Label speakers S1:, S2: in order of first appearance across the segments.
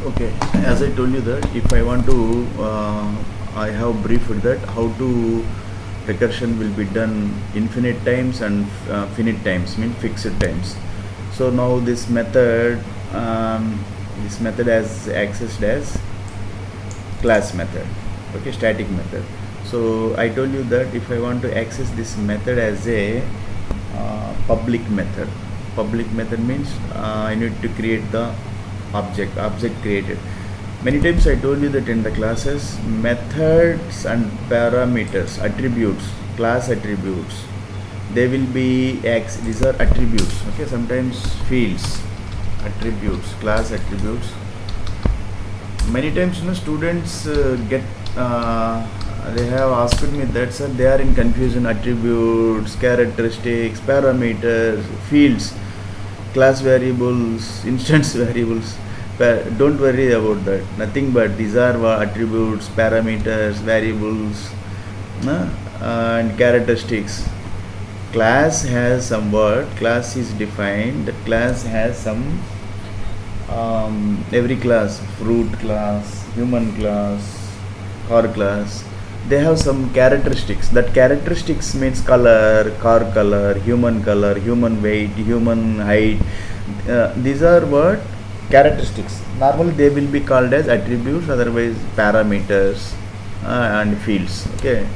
S1: Okay, as I told you that if I want to, I have briefed that how to recursion will be done infinite times and finite times, mean fixed times. So now this method has accessed as class method, okay, static method. So I told you that if I want to access this method as a public method means I need to create the object created. Many times I told you that in the classes, methods and parameters, attributes, class attributes, they will be these are attributes, okay, sometimes fields, attributes, class attributes. Many times students get they have asked me that, sir, they are in confusion: attributes, characteristics, parameters, fields, class variables, instance variables. Don't worry about that, nothing but these are attributes, parameters, variables, and characteristics. Class has some word, class is defined, the class has some every class, fruit class, human class, car class, they have some characteristics. That characteristics means color, car color, human weight, human height. These are what characteristics. Normally they will be called as attributes, otherwise parameters and fields. Okay,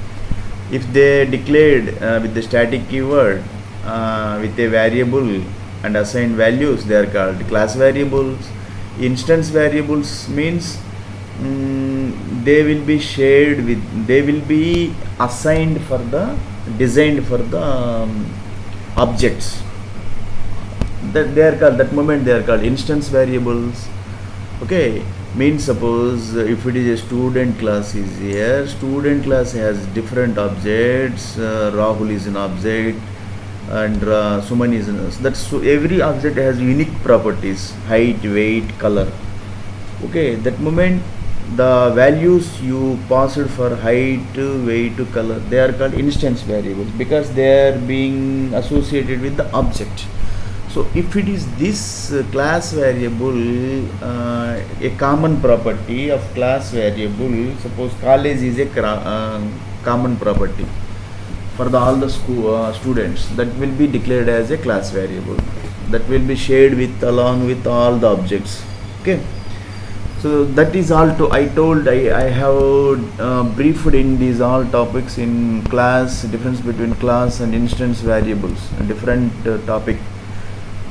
S1: if they declared with the static keyword with a variable and assigned values, they are called class variables. Instance variables means they will be shared with, they will be assigned for the, designed for the objects that they are called, that moment they are called instance variables. Okay, means suppose if it is a student class is here, student class has different objects, Rahul is an object and Suman is an, that's, so every object has unique properties, height, weight, color. Okay, that moment the values you passed for height, weight, color, they are called instance variables because they are being associated with the object. So if it is this class variable, a common property of class variable, suppose college is a common property for all the students, that will be declared as a class variable, that will be shared with along with all the objects. Okay, so that is all. I have briefed in these all topics in class, difference between class and instance variables, a different topic.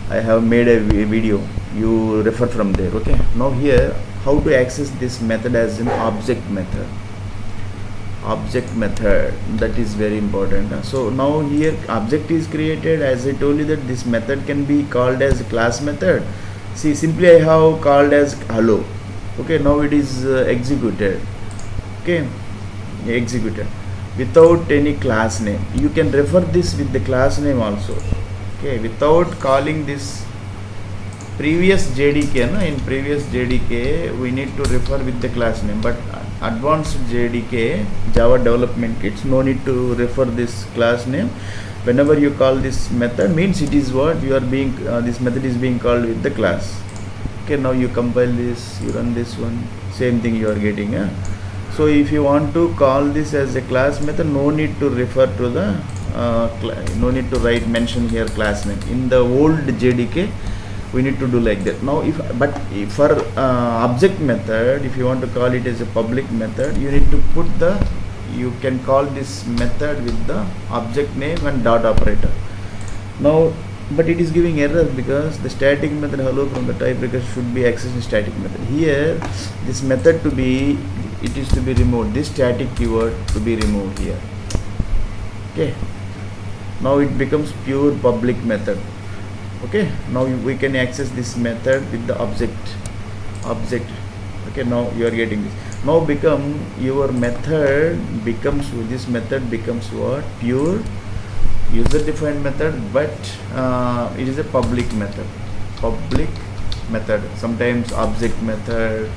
S1: I have made a video, you refer from there. Okay, now here how to access this method as an object method, that is very important. So now here object is created. As I told you that this method can be called as a class method. See, simply I have called as hello. Okay, now it is executed. Okay, executed without any class name. You can refer this with the class name also. Okay, without calling this previous JDK, in previous JDK we need to refer with the class name, but advanced JDK, Java development kits, no need to refer this class name. Whenever you call this method, means it is what you are being, this method is being called with the class. Okay, now you compile this, you run this one, same thing you are getting. So if you want to call this as a class method, no need to refer to the no need to mention here class name. In the old JDK we need to do like that. Now if for object method, if you want to call it as a public method, you need to put the, you can call this method with the object name and dot operator. Now but it is giving error because the static method hello from the type recursion should be accessed in static method. Here this method to be, it is to be removed, this static keyword to be removed here. Okay, now it becomes pure public method. Okay, now we can access this method with the object. Okay, now you are getting this. Now become your method becomes, this method becomes what, pure user defined method, but it is a public method. Sometimes object method,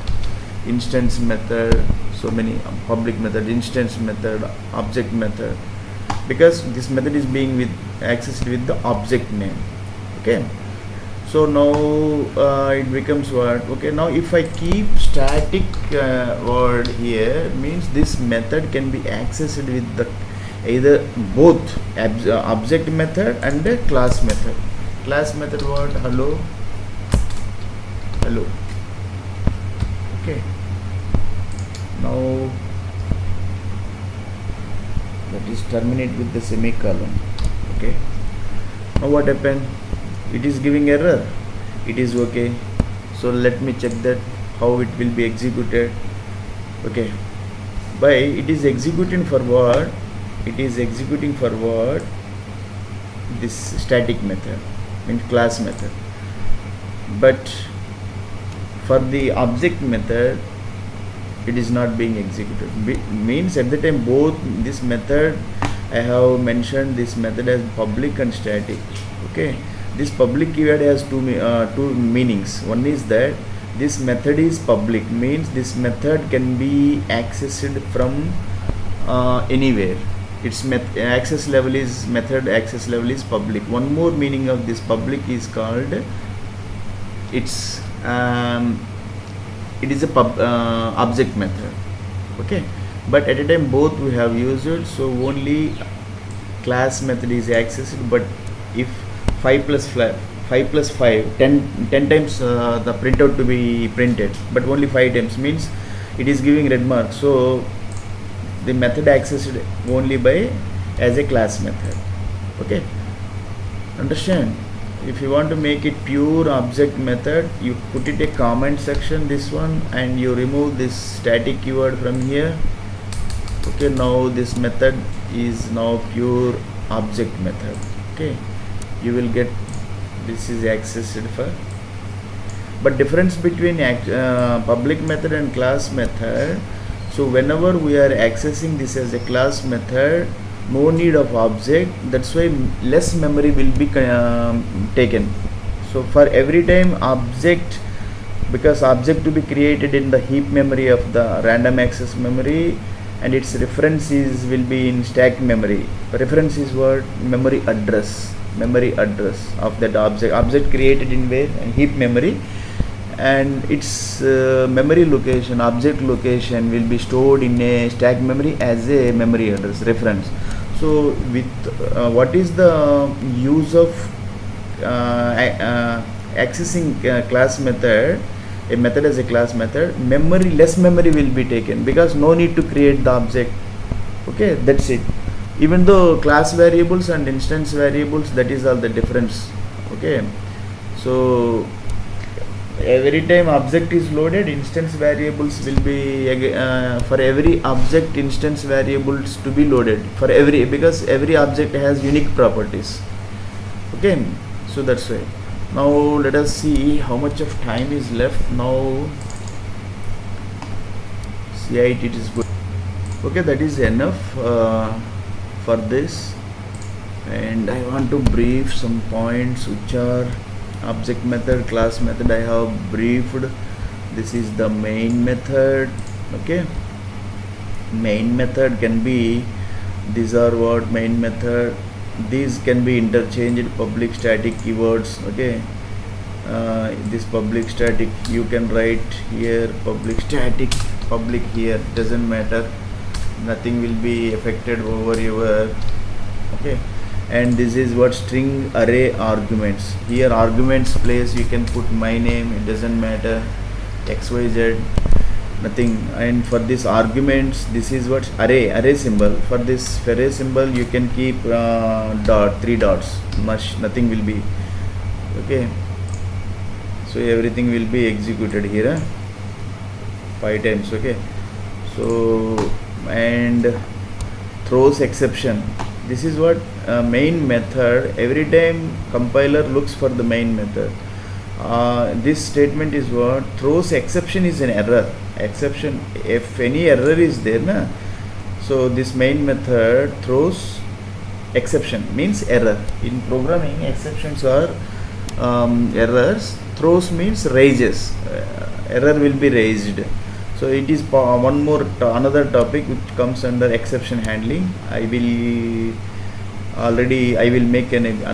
S1: instance method, so many public method, instance method, object method, because this method is being accessed with the object name. Okay, So now it becomes what? Okay, now if I keep static word here, means this method can be accessed with the either both object method and the class method. Class method what? Hello, hello. Okay, now that is terminate with the semicolon. Okay, now what happened? It is giving error. It is okay. So let me check that how it will be executed. Okay, by it is executing for what? It is executing for what? This static method, means class method. But for the object method, it is not being executed. Means at the time both this method, I have mentioned this method as public and static. Okay, this public keyword has two meanings. One is that this method is public, means this method can be accessed from anywhere. Its access level is method access level is public. One more meaning of this public is called it is a object method. Okay, but at a time both we have used it, so only class method is accessed. But if 5 plus 5 10 times the printout to be printed, but only 5 times, means it is giving red mark. So the method accessed only by as a class method. Okay, understand? If you want to make it pure object method, you put it a comment section, this one, and you remove this static keyword from here. Okay, now this method is now pure object method. Okay, you will get this is accessed for. But difference between public method and class method, so whenever we are accessing this as a class method, no need of object, that's why less memory will be taken. So for every time object, because object to be created in the heap memory of the random access memory, and its references will be in stack memory. Reference is what? Memory address of that object created in where? Heap memory, and its memory location, object location will be stored in a stack memory as a memory address reference. So with what is the use of accessing class method, a method as a class method, less memory will be taken, because no need to create the object. Okay, that's it. Even though class variables and instance variables, that is all the difference. Okay, so every time object is loaded, instance variables will be for every object instance variables to be loaded for every, because every object has unique properties. Okay, so that's why. Now let us see how much of time is left. Now see it is good. Okay, that is enough for this, and I want to brief some points which are object method, class method. I have briefed. This is the main method. Okay, main method can be, these are what main method, these can be interchanged, public static keywords. Okay, this public static you can write here, public static, public here, doesn't matter, nothing will be affected over your. Okay, and this is what string array arguments. Here arguments place you can put my name, it doesn't matter, xyz, nothing. And for this arguments, this is what array symbol. For this array symbol you can keep 3 dots, nothing will be. Okay, so everything will be executed here 5 times. Okay, so and throws exception, this is what main method. Every time compiler looks for the main method, this statement is what throws exception is an error. Exception, if any error is there na, so this main method throws exception, means error. In programming, exceptions are errors, throws means raises, error will be raised. So it is one more another topic which comes under exception handling. I will make an